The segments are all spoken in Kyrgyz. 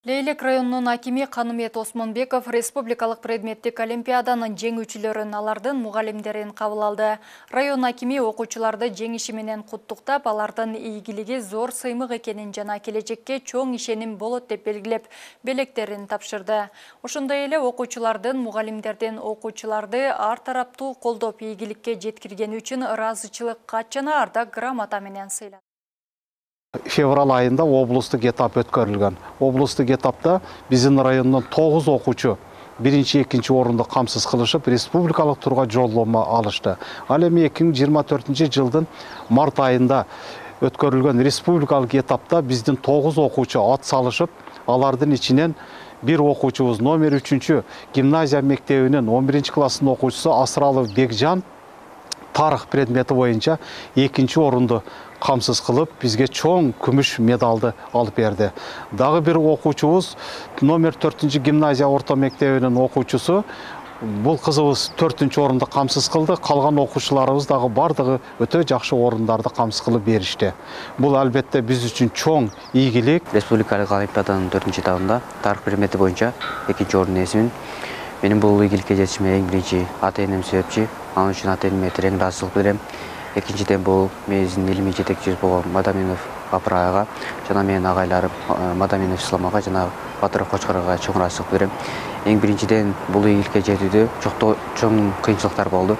Лейлек районунун акими Канымет Осмонбеков республикалык предметтик олимпиаданын жеңүүчүлөрүн, алардын мугалимдерин кабыл алды. Район акими окуучуларды жеңиши менен куттуктап, алардын ийгилиги зор сыймык экенин жана келечекке чоң ишеним болот деп белгилеп, белектерин тапшырды. Ошондой эле окуучулардын, мугалимдердин окуучуларды ар тараптуу колдоп, ийгиликке жеткиргени үчүн ыраазычылык кат жана ардак грамота менен сыйлады. Февраль айында облустук этап өткөрүлгөн. Облустук этапта биздин райондон 9 окуучу биринчи, экинчи орунду камсыз кылышып, республикалык турга жолдомо алышты. Ал эми 2024 жылдын март айында өткөрүлгөн республикалык этапта биздин 9 окуучу ат салышып, алардын ичинен бир окуучубуз номер 3 гимназия мектебинин 11 класстын окуучусу Асыралов Бекжан тарых предмети боюнча экинчи орунду камсыз кылып, бизге чоң күмүш медалды алып берди. Дагы бир окуучубуз номер 4 гимназия орто мектебинин окуучусу, бул кызыбыз 4 орунду камсыз кылды. Калган окуучуларыбыз дагы бардыгы өтө жакшы орундарды камсыз кылып беришти. Бул албетте биз үчүн чоң ийгилик. Республикалык олимпиаданын 4 этабында тарых предмети боюнча экинчи орунду ээсимин. Менин бул ийгиликке жетишиме эң биринчи ата-энем себепчи. Анын үчүн ата-энеме терең ыраазычылык билдирем. Экинчиден бул биздин илимий жетекчибиз болгон Мадаминов Апыр айга жана менин агайларым Мадаминов Ислам ага жана Батыров Кочкор ага чоң ыраазычылык билдирем. Эң биринчиден бул ийгиликке жетүүдө чоң кыйынчылыктар болду.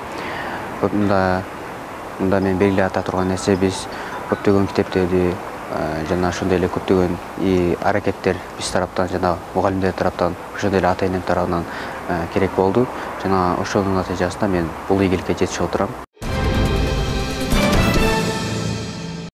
Мында мен белгилеп ата турган нерсе, биз көптөгөн китептерди жана ошондой эле көптөгөн аракеттер биз тараптан жана мугалимдер тараптан, ошондой эле ата-энем тарабынан керек болду. Жана ошонун натыйжасында мен бул ийгиликке жетишип отурам.